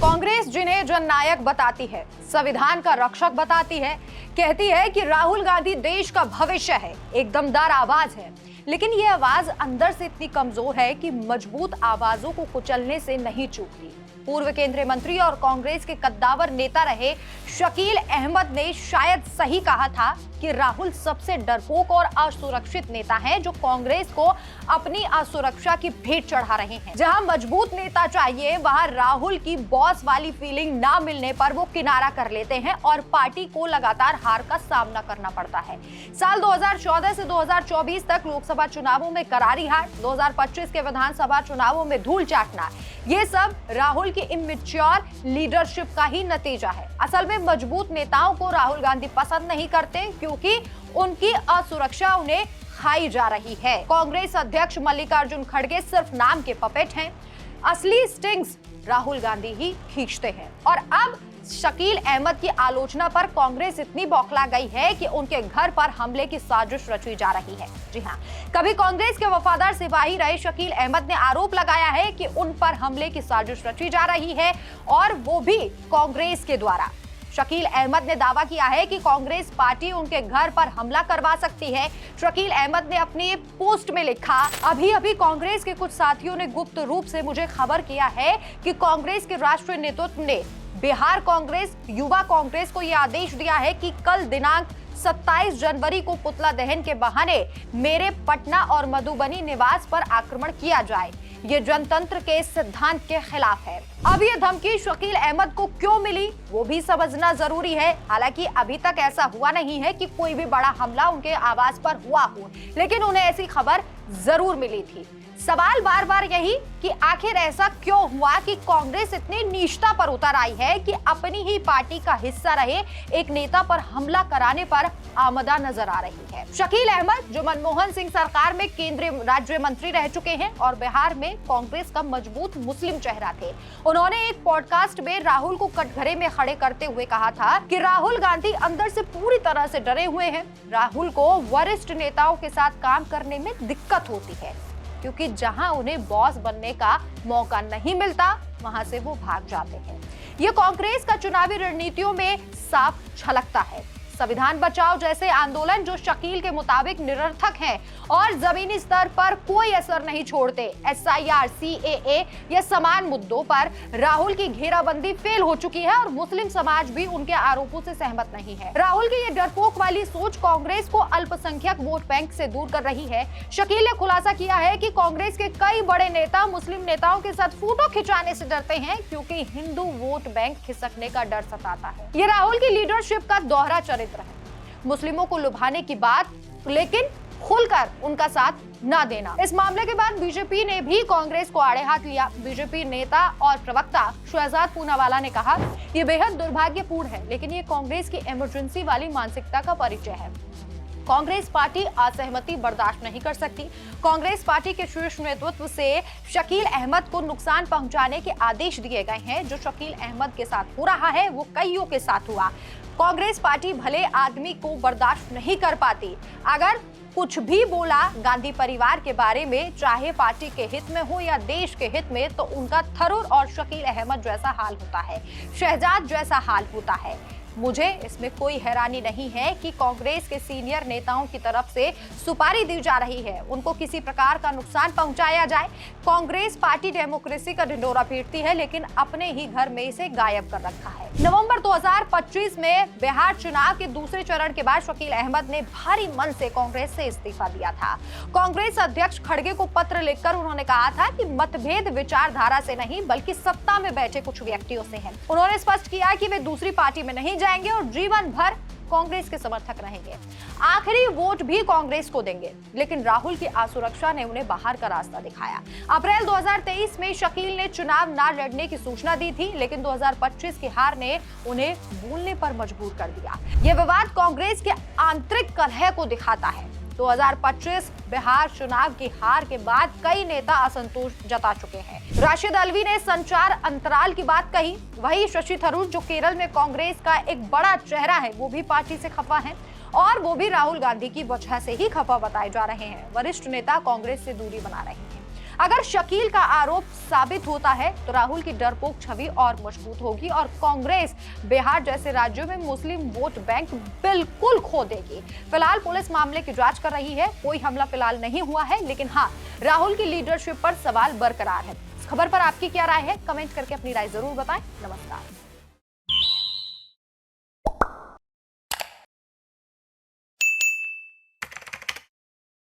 कांग्रेस जिन्हें जननायक बताती है, संविधान का रक्षक बताती है, कहती है कि राहुल गांधी देश का भविष्य है, एक दमदार आवाज है, लेकिन ये आवाज अंदर से इतनी कमजोर है कि मजबूत आवाजों को कुचलने से नहीं चूकती। पूर्व केंद्रीय मंत्री और कांग्रेस के कद्दावर नेता रहे शकील अहमद ने शायद सही कहा था कि राहुल सबसे डरपोक और असुरक्षित नेता हैं जो कांग्रेस को अपनी असुरक्षा की भेंट चढ़ा रहे हैं। जहां मजबूत नेता चाहिए, वहां राहुल की बॉस वाली फीलिंग ना मिलने पर वो किनारा कर लेते हैं और पार्टी को लगातार हार का सामना करना पड़ता है। साल 2014 से 2024 तक लोकसभा चुनावों में करारी हार, 2025 के विधानसभा चुनावों में धूल चाटना, ये सब राहुल की इमेच्योर लीडरशिप का ही नतीजा है। असल में मजबूत नेताओं को राहुल गांधी पसंद नहीं करते क्योंकि उनकी असुरक्षा उन्हें खाई जा रही है। कांग्रेस अध्यक्ष मल्लिकार्जुन खड़गे सिर्फ नाम के पपेट हैं, असली स्टिंग्स राहुल गांधी ही खींचते हैं। और अब शकील अहमद की आलोचना पर कांग्रेस इतनी बौखला गई है कि उनके घर पर हमले की साजिश रची जा रही है। जी हां, कभी कांग्रेस के वफादार सिपाही रहे शकील अहमद ने आरोप लगाया है कि उन पर हमले की साजिश रची जा रही है और वो भी कांग्रेस के द्वारा। शकील अहमद ने दावा किया है कि कांग्रेस पार्टी उनके घर पर हमला करवा सकती है। शकील अहमद ने अपनी पोस्ट में लिखा, अभी कांग्रेस के कुछ साथियों ने गुप्त रूप से मुझे खबर किया है कि कांग्रेस के राष्ट्रीय नेतृत्व ने बिहार कांग्रेस, युवा कांग्रेस को यह आदेश दिया है कि कल दिनांक 27 जनवरी को पुतला दहन के बहाने मेरे पटना और मधुबनी निवास पर आक्रमण किया जाए। ये जनतंत्र के सिद्धांत के खिलाफ है। अब ये धमकी शकील अहमद को क्यों मिली, वो भी समझना जरूरी है। हालांकि अभी तक ऐसा हुआ नहीं है कि कोई भी बड़ा हमला उनके आवास पर हुआ हो, लेकिन उन्हें ऐसी खबर जरूर मिली थी। सवाल बार बार यही कि आखिर ऐसा क्यों हुआ कि कांग्रेस इतनी नीचता पर उतर आई है कि अपनी ही पार्टी का हिस्सा रहे एक नेता पर हमला कराने पर आमदा नजर आ रही है। शकील अहमद जो मनमोहन सिंह सरकार में केंद्रीय राज्य मंत्री रह चुके हैं और बिहार में कांग्रेस का मजबूत मुस्लिम चेहरा थे, उन्होंने एक पॉडकास्ट में राहुल को कटघरे में खड़े करते हुए कहा था कि राहुल गांधी अंदर से पूरी तरह से डरे हुए हैं। राहुल को वरिष्ठ नेताओं के साथ काम करने में दिक्कत होती है क्योंकि जहां उन्हें बॉस बनने का मौका नहीं मिलता, वहां से वो भाग जाते हैं। ये कांग्रेस का चुनावी रणनीतियों में साफ झलकता है। संविधान बचाओ जैसे आंदोलन जो शकील के मुताबिक निरर्थक हैं और जमीनी स्तर पर कोई असर नहीं छोड़ते, SIR, CAA या समान मुद्दों पर राहुल की घेराबंदी फेल हो चुकी है और मुस्लिम समाज भी उनके आरोपों से सहमत नहीं है। राहुल की ये डरपोक वाली सोच कांग्रेस को अल्पसंख्यक वोट बैंक से दूर कर रही है। शकील ने खुलासा किया है कि कांग्रेस के कई बड़े नेता मुस्लिम नेताओं के साथ फोटो खिंचाने से डरते हैं क्योंकि हिंदू वोट बैंक खिसकने का डर सताता है। ये राहुल की लीडरशिप का दोहरा चरित्र है, मुस्लिमों को लुभाने की बात लेकिन खुलकर उनका साथ ना देना। इस मामले के बाद बीजेपी ने भी कांग्रेस को आड़े हाथ लिया। बीजेपी नेता और प्रवक्ता शहजाद पूनावाला ने कहा, यह बेहद दुर्भाग्यपूर्ण है, लेकिन ये कांग्रेस की इमरजेंसी वाली मानसिकता का परिचय है। कांग्रेस पार्टी असहमति बर्दाश्त नहीं कर सकती। कांग्रेस पार्टी के शीर्ष नेतृत्व से शकील अहमद को नुकसान पहुंचाने के आदेश दिए गए हैं। जो शकील अहमद के साथ हो रहा है वो कईयों के साथ हुआ। कांग्रेस पार्टी भले आदमी को बर्दाश्त नहीं कर पाती, अगर कुछ भी बोला गांधी परिवार के बारे में, चाहे पार्टी के हित में हो या देश के हित में, तो उनका थरूर और शकील अहमद जैसा हाल होता है, शहजाद जैसा हाल होता है। मुझे इसमें कोई हैरानी नहीं है कि कांग्रेस के सीनियर नेताओं की तरफ से सुपारी दी जा रही है, उनको किसी प्रकार का नुकसान पहुंचाया जाए। कांग्रेस पार्टी डेमोक्रेसी का ढिंढोरा पीटती है, लेकिन अपने ही घर में इसे गायब कर रखा है। नवंबर 2025 में बिहार चुनाव के दूसरे चरण के बाद शकील अहमद ने भारी मन से कांग्रेस से इस्तीफा दिया था। कांग्रेस अध्यक्ष खड़गे को पत्र लिखकर उन्होंने कहा था कि मतभेद विचारधारा से नहीं बल्कि सत्ता में बैठे कुछ व्यक्तियों से है। उन्होंने स्पष्ट किया कि वे दूसरी पार्टी में नहीं जाएंगे और जीवन भर कांग्रेस के समर्थक रहेंगे, आखिरी वोट भी कांग्रेस को देंगे। लेकिन राहुल की असुरक्षा ने उन्हें बाहर का रास्ता दिखाया। अप्रैल 2023 में शकील ने चुनाव न लड़ने की सूचना दी थी, लेकिन 2025 की हार ने उन्हें भूलने पर मजबूर कर दिया। यह विवाद कांग्रेस के आंतरिक कलह को दिखाता है। 2025 बिहार चुनाव की हार के बाद कई नेता असंतोष जता चुके हैं। राशिद अल्वी ने संचार अंतराल की बात कही, वही शशि थरूर जो केरल में कांग्रेस का एक बड़ा चेहरा है, वो भी पार्टी से खफा है और वो भी राहुल गांधी की वजह से ही खफा बताए जा रहे हैं। वरिष्ठ नेता कांग्रेस से दूरी बना रहे हैं। अगर शकील का आरोप साबित होता है तो राहुल की डरपोक छवि और मजबूत होगी और कांग्रेस बिहार जैसे राज्यों में मुस्लिम वोट बैंक बिल्कुल खो देगी। फिलहाल पुलिस मामले की जांच कर रही है, कोई हमला फिलहाल नहीं हुआ है, लेकिन हाँ, राहुल की लीडरशिप पर सवाल बरकरार है। इस खबर पर आपकी क्या राय है? कमेंट करके अपनी राय जरूर बताएं। नमस्कार।